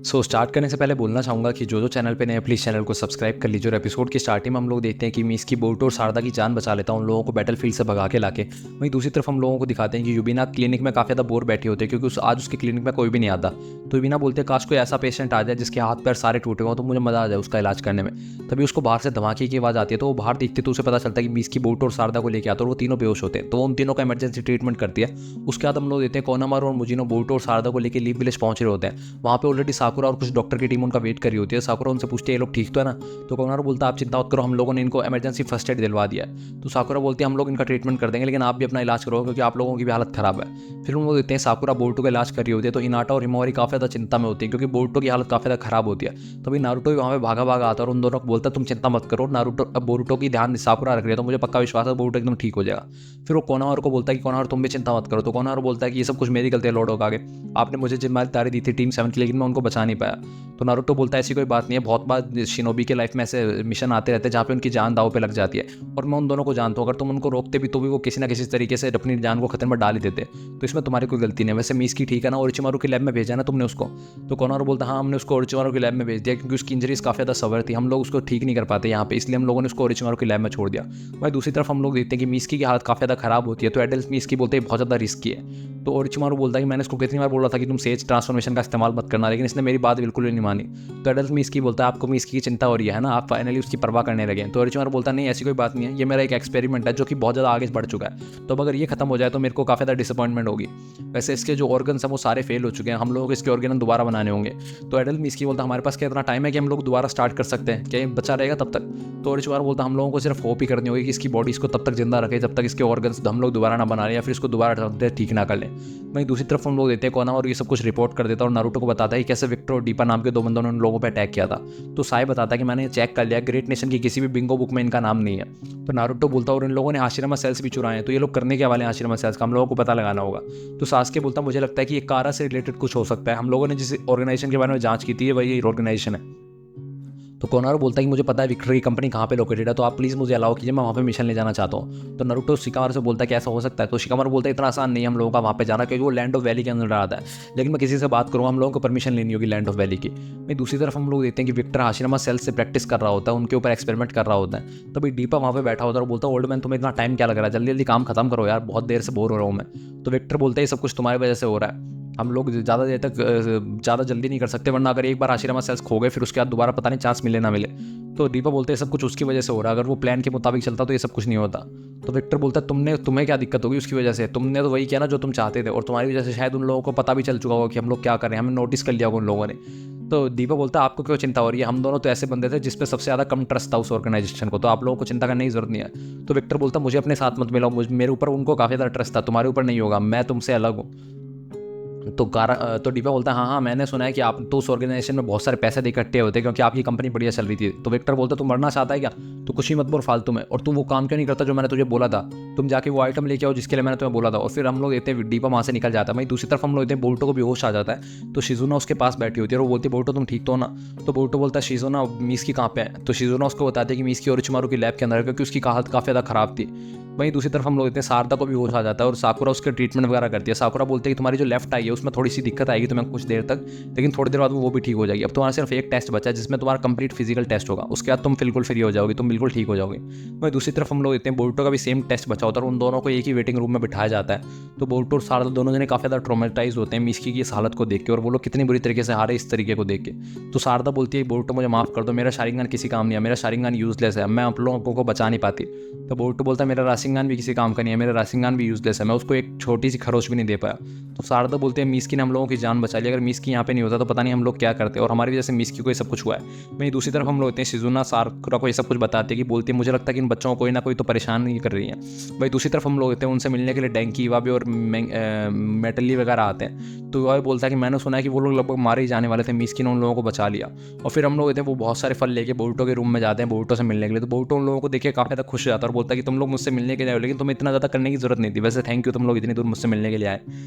Start करने से पहले बोलना चाहूँगा कि जो चैनल पे नए प्लीज़ चैनल को सब्सक्राइब कर लीजिए। और एपिसोड की स्टार्टिंग में हम लोग देखते हैं कि मीस की बोरुटो और शारदा की जान बचा लेता है उन लोगों को बैटलफील्ड से भगा के लाके। वहीं दूसरी तरफ हम लोगों को दिखाते हैं कि युबिना क्लिनिक में काफ़ी ज़्यादा बोर बैठी होती है, क्योंकि आज उसके क्लिनिक में कोई भी नहीं आता। तो युबिना बोलते हैं काश कोई ऐसा पेशेंट आ जाए जिसके हाथ पैर सारे टूटे हों, तो मुझे मज़ा आ जाए उसका इलाज करने में। तभी उसको बाहर से धमाके की आवाज़ आती है, तो वो बाहर देखती है तो उसे पता चलता है कि मीस की बोरुटो और शारदा को लेके आता है और वो तीनों बेहोश होते हैं। तो वो उन तीनों का इमरजेंसी ट्रीटमेंट करती है। उसके बाद हम लोग देखते हैं कोनामारू और मुजिनो बोरुटो और शारदा को लेकर लीफ विलेज पहुंच रहे होते हैं। वहाँ पे ऑलरेडी साकुरा और कुछ डॉक्टर की टीम उनका वेट कर रही होती है। साकुरा उनसे पूछती है ये लोग ठीक तो है ना। तो कोनामारू बोलता है आप चिंता मत करो, हम लोगों ने इनको इमरजेंसी फर्स्ट एड दिलवा दिया है। तो साकुरा बोलती है हम लोग इनका ट्रीटमेंट कर देंगे, लेकिन आप भी अपना इलाज करो क्योंकि आप लोगों की भी हालत खराब है। फिर उनको देखते हैं साकुरा बोरुटो का इलाज कर रही होती है। तो हिनाटा और हिमावरी काफ़ी ज़्यादा चिंता में होती है क्योंकि बोरुटो की हालत काफ़ी ज़्यादा खराब होती है। तभी नारुतो भी वहाँ पे भागा भागा आता है और उन दोनों को बोलता है तुम चिंता मत करो, नारुतो बोरुटो की ध्यान साकुरा रख रही है, तो मुझे पक्का विश्वास है बोरुटो एकदम ठीक हो जाएगा। फिर वो कोनामारू को बोलता है कि कोनामारू तुम भी चिंता मत करो। तो कोनामारू बोलता है कि ये सब कुछ मेरी गलती है लॉर्ड होकागे, आपने मुझे जिम्मेदारी दी थी टीम 7 की, लेकिन मैं उनको बचा नहीं पाया। तो नारुतो बोलता है ऐसी कोई बात नहीं है, बहुत बार शिनोबी के लाइफ में ऐसे मिशन आते रहते हैं जहाँ पे उनकी जान दाव पे लग जाती है, और मैं उन दोनों को जानता हूँ, अगर तुम उनको रोकते भी तो भी वो किसी ना किसी तरीके से अपनी जान को खतरे में डाल ही देते। तो इसमें तुम्हारी कोई गलती नहीं है। वैसे मीस की ठीक है ना, ओरोचिमारू की लैब में भेजा ना तुमने उसको। तो कोनारू बोलता है हाँ हमने उसको ओरोचिमारू की लैब में भेज दिया, क्योंकि उसकी इंजरीज काफ़ी ज़्यादा सवर थी, हम लोग उसको ठीक नहीं कर पाते यहाँ पे, इसलिए हम लोगों ने उसको ओरोचिमारू की लैब में छोड़ दिया। वहीं दूसरी तरफ हम लोग देखते हैं कि मिस्की की हालत काफ़ी ज़्यादा खराब होती है। तो एडल्ट मिस्की बोलते हैं बहुत ज़्यादा रिस्की है। तो ओरोचिमारू बोलता है कि मैंने उसको कितनी बार बोला था कि तुम सेज ट्रांसफॉर्मेशन का इस्तेमाल मत करना, लेकिन इसने मेरी बात बिल्कुल भी नहीं मानी। तो एडल्ट मिस्की बोलता है आपको मिस्की की चिंता हो रही है ना, आप फाइनली उसकी परवाह करने लगे। तो ओरोचिमारू बोलता है नहीं ऐसी कोई बात नहीं है, ये मेरा एक एक्सपेरिमेंट है जो कि बहुत ज़्यादा आगे बढ़ चुका है। तो अब अगर ये खत्म हो जाए तो मेरे को काफ़ी ज़्यादा डिसअपॉइंटमेंट होगी। वैसे इसके जो ऑर्गन्स हैं वो सारे फेल हो चुके हैं, हम लोगों को इसके ऑर्गन दोबारा बनाने होंगे। तो एडल्ट मिस्की बोलता है हमारे पास क्या इतना टाइम है कि हम लोग दोबारा स्टार्ट कर सकते हैं, क्या ये बचा रहेगा तब तक। तो ओरोचिमारू बोलता है हम लोगों को सिर्फ होप ही करनी होगी कि इसकी बॉडी इसको तब तक जिंदा रखे जब तक इसके ऑर्गन्स हम लोग दोबारा ना बना लें या फिर इसको दोबारा ठीक ना कर लें। वहीं दूसरी तरफ हम लोग देते हैं कोनामारू ये सब कुछ रिपोर्ट कर देता है और नारुतो को बताता है कि कैसे विक्टर और डीपा नाम के दो बंदों ने उन लोगों पर अटैक किया था। तो साई बताता है कि मैंने चेक कर लिया, ग्रेट नेशन की किसी भी बिंगो बुक में इनका नाम नहीं है। तो नारुतो बोलता है और इन लोगों ने हाशिरामा सेल्स भी चुराए हैं, तो ये लोग करने के वाले हाशिरामा सेल्स का हम लोगों को पता लगाना होगा। तो सासके बोलता मुझे लगता है कि ये कारा से रिलेटेड कुछ हो सकता है, हम लोगों ने जिस ऑर्गेनाइजेशन के बारे में जांच की थी वही ऑर्गेनाइजेशन है। तो कोनारो बोलता है कि मुझे पता है विक्टर की कंपनी कहाँ पे लोकेटेड है, तो आप प्लीज़ मुझे अलाउ कीजिए, मैं वहाँ पे मिशन ले जाना चाहता हूँ। तो नारुतो शिकामारू से बोलता है कि ऐसा हो सकता है। तो शिकामारू बोलता है इतना आसान नहीं है हम लोगों का वहाँ पे जाना, क्योंकि वो लैंड ऑफ वैली के अंदर आता है, लेकिन मैं किसी से बात करूँगा, हम लोगों को परमिशन लेनी होगी लैंड ऑफ वैली की। वहीं दूसरी तरफ हम लोग देखते हैं कि विक्टर हाशिरामा सेल से प्रैक्टिस कर रहा होता है, उनके ऊपर एक्सपेरिमेंट कर रहा होता है। तभी डीपा वहाँ पे बैठा होता है और बोलता है ओल्ड मैन तुम्हें इतना टाइम क्या लग रहा है, जल्दी जल्दी काम खत्म करो यार, बहुत देर से बोर हो रहा हूँ मैं। तो विक्टर बोलता है ये सब कुछ तुम्हारी वजह से हो रहा है, हम लोग ज़्यादा देर तक ज़्यादा जल्दी नहीं कर सकते, वरना अगर एक बार हाशिरामा सेल्स खो गए फिर उसके बाद दोबारा पता नहीं चांस मिले ना मिले। तो दीपा बोलते हैं सब कुछ उसकी वजह से हो रहा है, अगर वो प्लान के मुताबिक चलता तो ये सब कुछ नहीं होता। तो विक्टर बोलता है तुम्हें क्या दिक्कत होगी उसकी वजह से, तुमने तो वही किया ना जो तुम चाहते थे, और तुम्हारी वजह से शायद उन लोगों को पता भी चल चुका होगा कि हम लोग क्या कर रहे हैं, हमें नोटिस कर लिया होगा उन लोगों ने। तो दीपा बोलता है आपको क्यों चिंता हो रही है, हम दोनों तो ऐसे बंदे थे जिस पे सबसे ज़्यादा कम ट्रस्ट था उस ऑर्गेनाइजेशन को, तो आप लोगों को चिंता करने की जरूरत नहीं है। तो विक्टर बोलता मुझे अपने साथ मत मिलाओ, मेरे ऊपर उनको काफ़ी ज़्यादा ट्रस्ट था, तुम्हारे ऊपर नहीं होगा, मैं तुमसे अलग हूँ। तो डीपा बोलता है हाँ हाँ मैंने सुना है कि आप तो उस ऑर्गेनाइजेशन में बहुत सारे पैसे दे इकट्ठे होते हैं क्योंकि आपकी कंपनी बढ़िया चल रही थी। तो विक्टर बोलता है तू मरना चाहता है क्या, तो कुछ ही मत बोल फालतू में, और तू वो काम क्यों नहीं करता जो मैंने तुझे बोला था, तुम जाके वो आइटम लेके आओ जिसके लिए मैंने तुम्हें बोला था। और फिर हम लोग देखते हैं डीपा वहाँ से निकल जाता है। वहीं दूसरी तरफ हम लोग देखते हैं बोल्टो को भी होश आ जाता है। तो शिजुना उसके पास बैठी होती है और वो बोलती है बोल्टो तुम ठीक तो हो ना। तो बोल्टो बोलता है शिजुना मीस की कहाँ पे है। तो शिजुना उसको बताती है कि मीस की ओरोचिमारू की लैब के अंदर है, क्योंकि उसकी हालत काफ़ी ज़्यादा खराब थी। वहीं दूसरी तरफ हम लोग देखते हैं शारदा को भी होश आ जाता है और साकुरा उसके ट्रीटमेंट वगैरह करती है। साकुरा बोलते हैं कि तुम्हारी जो लेफ्ट आई है उसमें थोड़ी सी दिक्कत आएगी तुम्हें कुछ देर तक, लेकिन थोड़ी देर बाद वो भी ठीक हो जाएगी। अब तुम्हारा सिर्फ एक टेस्ट बचा है जिसमें तुम्हारा कंप्लीट फिजिकल टेस्ट होगा, उसके बाद तुम बिल्कुल फ्री हो जाओगी, तुम बिल्कुल ठीक हो जाओगे। वहीं दूसरी तरफ हम लोग देखते हैं बोल्टो का भी सेम टेस्ट बचा होता है और उन दोनों को एक ही वेटिंग रूम में बिठाया जाता है। तो बोल्टो और शारदा दोनों जने काफ़ी ज़्यादा ट्रोमेटाइज होते हैं मिस्की की इस हालत को देख के, और वो लोग कितनी बुरी तरीके से हारे इस तरीके को देख के। तो शारदा बोलती है बोल्टो मुझे माफ़ कर दो, मेरा शारिंगन किसी काम नहीं है, मेरा शारिंगन यूजलेस है, मैं आप लोगों को बचा नहीं पाती। तो बोल्टो बोलता है मेरा राशिंगन भी किसी काम का नहीं है, मेरा राशिंगन भी यूजलेस है, मैं उसको एक छोटी सी खरोच भी नहीं दे पाया। तो शारदा बोलते हैं मिस्की ने हम लोगों की जान बचा ली, अगर मिस्की यहाँ पे नहीं होता तो पता नहीं हम लोग क्या करते, और हमारी वजह से मिस्की को ये सब कुछ हुआ है। वहीं दूसरी तरफ हम लोग होते हैं शिजुना साकुरा को ये सब कुछ बताते हैं कि बोलती है मुझे लगता है कि इन बच्चों को कोई ना कोई तो परेशान ही कर रही है। वहीं दूसरी तरफ हम लोग होते हैं उनसे मिलने के लिए डेंकी इवाबी और मेटली वगैरह आते हैं। तो इवाबी बोलता है कि मैंने सुना है कि वो लोग लगभग मारे ही जाने वाले थे, मिस्की ने उन लोगों को बचा लिया। और फिर हम लोग होते हैं वो बहुत सारे फल लेके बोरुटो के रूम में जाते हैं बोरुटो से मिलने के लिए। तो बोरुटो उन लोगों को देख के काफ़ी ज़्यादा खुश हो जाता है और बोलता है कि तुम लोग मुझसे मिलने मिलने के लिए आए हो, लेकिन तुम्हें इतना ज़्यादा करने की जरूरत नहीं थी। वैसे थैंक यू, तुम लोग इतनी दूर मुझसे मिलने के लिए आए।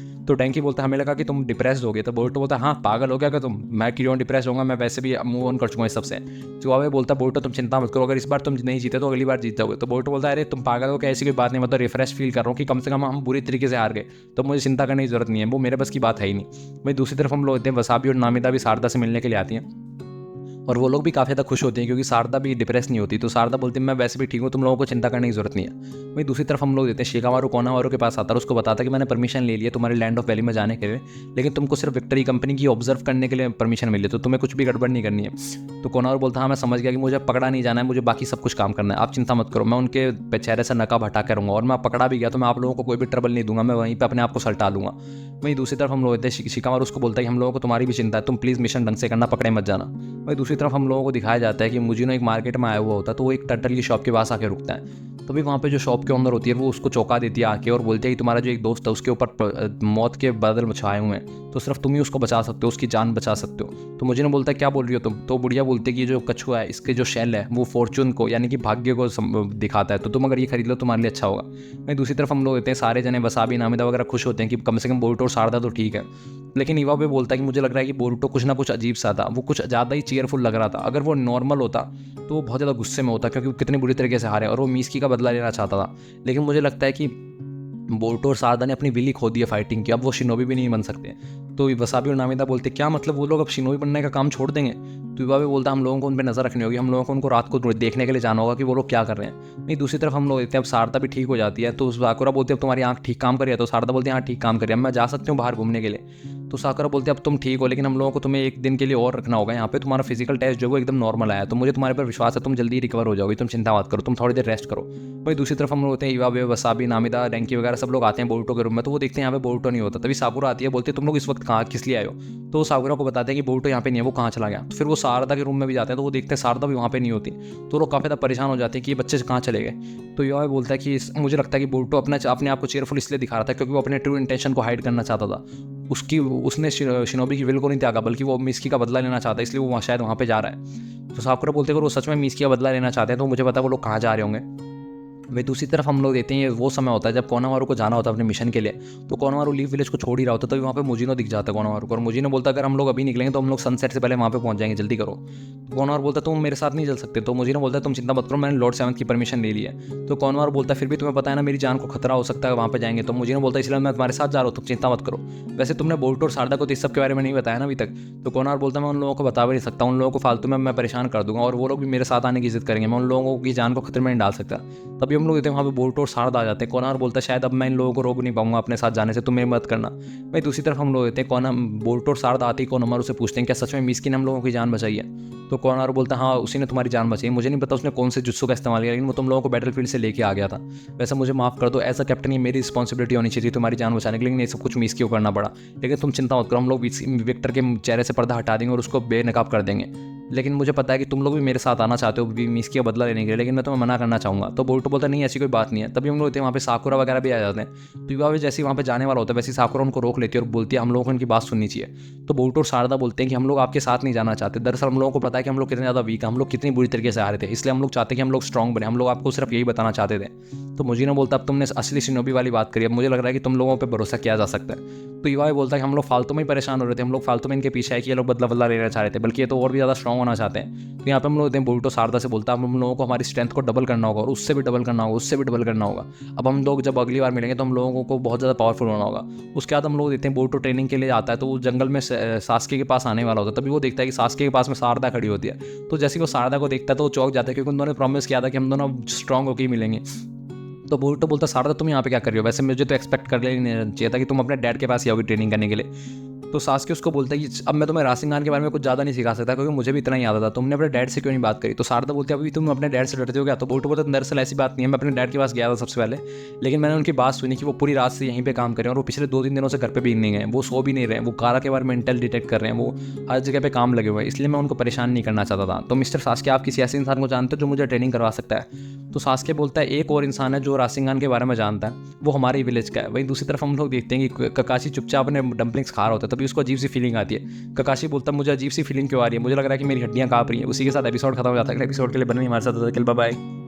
तो डैंकी बोलता है हमें लगा कि तुम डिप्रेस हो गए। तो बोल्टो बोलता है हाँ पागल हो गया क्या तुम, मैं क्यों डिप्रेस होगा, मैं वैसे भी मूव ऑन कर चुका हूँ इस सबसे। चिवावे बोलता है बोल्टो तुम चिंता मत करो, अगर इस बार तुम नहीं जीते तो अगली बार जीत जाओगे। तो बोल्टो बोलता है अरे तुम पागल हो क्या, ऐसी कोई बात नहीं, मतलब रिफ्रेश फील कर रहा हूँ कि कम से कम हम बुरी तरीके से हार गए, तो मुझे चिंता करने की जरूरत नहीं है, वो मेरे बस की बात है ही नहीं। वही दूसरी तरफ हम लोग होते हैं वसाबी और नामिदा भी शारदा से मिलने के लिए आती हैं, और वो लोग भी काफ़ी ज़्यादा खुश होते हैं क्योंकि शारदा भी डिप्रेस नहीं होती। तो शारदा बोलती है मैं वैसे भी ठीक हूँ, तुम लोगों को चिंता करने की जरूरत नहीं है। वहीं दूसरी तरफ हम लोग देते हैं शिकामारू कोनामारू के पास आता है, उसको बताता है कि मैंने परमिशन ले लिया तुम्हारे लैंड ऑफ वैली में जाने के लिए, लेकिन तुमको सिर्फ विक्टरी कंपनी की ऑब्जर्व करने के लिए परमिशन मिली, तो तुम्हें कुछ भी गड़बड़ नहीं करनी है। तो कोनामारू बोलता हाँ मैं समझ गया कि मुझे पकड़ा नहीं जाना है, मुझे बाकी सब कुछ काम करना है, आप चिंता मत करो, मैं उनके चेहरे से नकाब हटा कर रहूँगा, और मैं पकड़ा भी गया तो मैं आप लोगों को कोई भी ट्रबल नहीं दूंगा, मैं वहीं पर अपने आप को सल्टा लूँगा। वहीं दूसरी तरफ हम लोग होते हैं शिकामारू उसको बोलता है कि हम लोगों को तुम्हारी भी चिंता है, तुम प्लीज़ मिशन ढंग से करना, पकड़े मत जाना। वहीं दूसरी तरफ हम लोगों को दिखाया जाता है कि मुजिनो एक मार्केट में आया हुआ होता है, तो वो एक टर्टल की शॉप के पास आके रुकता है। तभी वहाँ पे जो शॉप के ओनर होती है वो उसको चौंका देती है आके, और बोलती है कि तुम्हारा जो एक दोस्त है उसके ऊपर मौत के बादल छाए हुए हैं, तो सिर्फ तुम ही उसको बचा सकते हो, उसकी जान बचा सकते हो। तो मुजिनो बोलता है क्या बोल रही हो तुम। तो बुढ़िया बोलती है कि जो कछुआ है इसके जो शेल है वो फॉर्चून को यानी कि भाग्य को दिखाता है, तो तुम अगर ये खरीद लो तुम्हारे लिए अच्छा होगा। वहीं दूसरी तरफ हम लोग होते हैं सारे जने वसाबी नामिदा वगैरह खुश होते हैं कि कम से कम बोरुटो और शारदा तो ठीक है, लेकिन इवा भी बोलता है कि मुझे लग रहा है कि बोरुटो कुछ ना कुछ अजीब सा था, वो कुछ ज़्यादा ही चीयरफुल लग रहा था, अगर वो नॉर्मल होता तो वो बहुत ज़्यादा गुस्से में होता क्योंकि वो कितनी बुरी तरीके से हारे और वो मीस्की का बदला लेना चाहता था। लेकिन मुझे लगता है कि बोरुटो और शारदा ने अपनी विल ही खो दी है फाइटिंग की, अब वो शिनोबी भी नहीं बन सकते। तो वसाबी और नामिदा बोलते क्या मतलब वो लोग अब शिनोबी बनने का काम छोड़ देंगे। तो युवा भी बोलता हम लोगों को उन पर नजर रखनी होगी, हम लोगों को उनको रात को देखने के लिए जाना होगा कि वो लोग क्या कर रहे हैं। नहीं दूसरी तरफ हम लोग देखते हैं अब शारदा भी ठीक हो जाती है, तो साकुरा बोलते हैं अब तुम्हारी आंख ठीक काम कर रही है। तो शारदा बोलती है हाँ ठीक काम कर रही है, अब मैं जा सकती हूँ बाहर घूमने के लिए। तो साकुरा बोलते हैं अब तुम ठीक हो, लेकिन हम लोगों को तुम्हें एक दिन के लिए और रखना होगा यहाँ पे, तुम्हारा फिजिकल टेस्ट जो है वो एकदम नॉर्मल आया, तो मुझे तुम्हारे पर विश्वास है, तुम जल्दी रिकवर हो जाओगे, तुम चिंता मत करो, तुम थोड़ी देर रेस्ट करो। वही दूसरी तरफ हम लोग होते हैं इवा वसाबी नामिदा रैंकी वगैरह सब लोग आते हैं बोरुटो के रूम में, तो वो देखते हैं यहाँ पे बोरुटो नहीं होता। तभी साकुरा आती है, बोलते तुम लोग इस वक्त कहाँ किस लिए आए हो। तो साकुरा को बताते हैं कि बोरुटो यहाँ पे नहीं है, वो कहाँ चला गया। तो फिर वो शारदा के रूम में भी जाते हैं, तो वो देखते हैं शारदा भी वहाँ पे नहीं होती, तो लोग काफ़ी ज़्यादा परेशान हो जाते हैं कि ये बच्चे कहाँ चले गए। तो युवा बोलता है कि मुझे लगता है कि बोरुटो अपने आप को चेयरफुल इसलिए दिखा रहा था क्योंकि वो अपने ट्रू इंटेंशन को हाइड करना चाहता था, उसने शिनोबी की विल को नहीं त्यागा, बल्कि वो मिस्की का बदला लेना चाहता है, इसलिए वो शायद वहाँ पे जा रहा है। तो साकुरा बोलते हैं अगर वो सच में मिस्की का बदला लेना चाहते हैं तो मुझे पता है वो लोग कहाँ जा रहे होंगे। वही दूसरी तरफ हम लोग देते हैं वो समय होता है जब कोनामारू को जाना होता है अपने मिशन के लिए, तो कोनामारू लीफ विलेज को छोड़ ही रहा होता है, तभी वहाँ पे मुजिनो दिख जाता है कोनामारू को, और मुजिनो बोलता है अगर हम लोग अभी निकलेंगे तो हम लोग सनसेट से पहले वहाँ पे पहुँच जाएंगे, जल्दी करो। तो कोनामारू बोलता है तुम मेरे साथ नहीं चल सकते। तो मुजिनो बोलता है तुम चिंता मत करो, मैंने लॉर्ड सेवंथ की परमिशन ले ली है। तो कोनामारू बोलता है फिर भी तुम्हें पता है ना मेरी जान को खतरा हो सकता है वहाँ पे जाएंगे। तो मुजिनो बोलता है इसलिए मैं तुम्हारे साथ जा रहा हूँ, तुम चिंता मत करो। वैसे तुमने बोरुटो और शारदा को तो इस सब के बारे में नहीं बताया ना अभी तक। तो कोनामारू बोलता है मैं उन लोगों को बता भी नहीं सकता, उन लोगों को फालतू में मैं परेशान कर दूंगा और वो लोग भी मेरे साथ आने की जिद करेंगे, मैं उन लोगों की जान को खतरे में नहीं डाल सकता। तभी हम लोग देते हैं वहाँ पे बोरुटो और शारदा आ जाते हैं। कोनामारू बोलता है शायद अब मैं इन लोगों को रोक नहीं पाऊंगा अपने साथ जाने से, तुम मेरी मदद करना। भाई दूसरी तरफ हम लोग देते हैं बोरुटो और शारदा आती है, कोनामारू से पूछते हैं क्या सच में मिस्की ने हम लोगों की जान बचाई है। तो कोनामारू बोलता है हाँ उसी ने तुम्हारी जान बचाई, मुझे नहीं पता उसने कौन से जुत्सु का इस्तेमाल किया, लेकिन वो तुम लोगों को बैटलफील्ड से लेके आ गया था। वैसे मुझे माफ कर दो, एज अ कैप्टन ये मेरी रिस्पॉन्सिबिलिटी होनी चाहिए तुम्हारी जान बचाने की, लेकिन ये सब कुछ मिस्की को करना पड़ा। लेकिन तुम चिंता मत करो, हम लोग विक्टर के चेहरे से पर्दा हटा देंगे और उसको बेनकाब कर देंगे। लेकिन मुझे पता है कि तुम लोग भी मेरे साथ आना चाहते हो मिस्की का बदला लेने के लिए, लेकिन मैं तुम्हें मना करना चाहूँगा। तो बोरुटो बोलता नहीं ऐसी कोई बात नहीं है। तभी हम लोग होते हैं वहाँ पे साकुरा वगैरह भी आ जाते हैं। तो युवा भी जैसे ही वहाँ पे जाने वाला होता है वैसे साकुरा उनको रोक लेती है और बोलती है हम लोगों को इनकी बात सुननी चाहिए। तो बोरुटो और शारदा बोलते हैं कि हम लोग आपके साथ नहीं जाना चाहते, दरअसल हम लोगों को पता है कि हम लोग कितने ज़्यादा वीक हैं, हम लोग कितनी बुरी तरीके से आ रहे थे, इसलिए हम लोग चाहते हैं कि हम लोग स्ट्रॉन्ग बने, हम लोग आपको सिर्फ यही बताना चाहते थे। तो मुजिनो बोलता अब तुमने असली शिनोबी वाली बात करी, अब मुझे लग रहा है कि तुम लोगों पर भरोसा किया जा सकता है। तो युवा बोलता है कि हम लोग फालतू में ही परेशान हो रहे थे, हम लोग फालतू में इनके पीछे है कि ये लोग बदला लेना चाह रहे थे, बल्कि ये तो और भी ज़्यादा स्ट्रॉन्ग होना चाहते हैं। तो यहाँ पे हम लोग बोरुटो शारदा से बोलता है हम लोगों को हमारी स्ट्रेंथ को डबल करना होगा और उससे भी डबल करना होगा, उससे भी डबल करना होगा। अब हम लोग जब अगली बार मिलेंगे तो हम लोगों को बहुत ज़्यादा पावरफुल होना होगा। उसके बाद हम लोग देखते हैं बोरुटो ट्रेनिंग के लिए आता है, तो वो जंगल में सास्के के पास आने वाला होता है। तभी वो देखता है कि सास्के के पास में शारदा खड़ी होती है। तो जैसे वो शारदा को देखता है तो वो चौंक जाता है क्योंकि उन्होंने प्रॉमिस किया था कि हम दोनों स्ट्रॉन्ग होकर ही मिलेंगे। तो बोरुटो बोलता शारदा तुम यहाँ पे क्या कर रही हो, वैसे मुझे तो एक्सपेक्ट कर लेना चाहिए था कि तुम अपने डैड के पास ही आओगी ट्रेनिंग करने के लिए। तो सास्के उसको बोलता है कि अब मैं तुम्हें रासिंगान के बारे में कुछ ज़्यादा नहीं सिखा सकता क्योंकि मुझे भी इतना ही आता था, तुमने अपने डैड से क्यों नहीं बात करी। तो शारदा बोलती है अभी तुम अपने डैड से डरते हो क्या। तो बोरुटो बोलता दरअसल ऐसी बात नहीं है, मैं अपने डैड के पास गया था सबसे पहले, लेकिन मैंने उनकी बात सुनी कि वो पूरी रात से यहीं पे काम कर रहे हैं और वो पिछले 2-3 दिनों से घर पे भी नहीं गए, वो सो भी नहीं रहे, वो कारा के बारे में इंटेल डिटेक्ट कर रहे हैं, वो हर जगह पे काम लगे हुए हैं, इसलिए मैं उनको परेशान नहीं करना चाहता था। तो मिस्टर सास्के आप किसी ऐसे इंसान को जानते हो जो मुझे ट्रेनिंग करवा सकता है। तो सास्के बोलता है एक और इंसान है जो रासिंगान के बारे में जानता है, वो हमारे विलेज का है। वहीं दूसरी तरफ हम लोग देखते हैं कि ककाशी चुपचाप अपने डंपलिंग्स खा रहा होता है, तभी उसको अजीब सी फीलिंग आती है। ककाशी बोलता है मुझे अजीब सी फीलिंग क्यों आ रही है, मुझे लग रहा है कि मेरी हड्डियां कांप रही हैं। उसी के साथ एपिसोड खत्म हो जाता है। एपिसोड के लिए बने हमारे साथ, बाय बाय।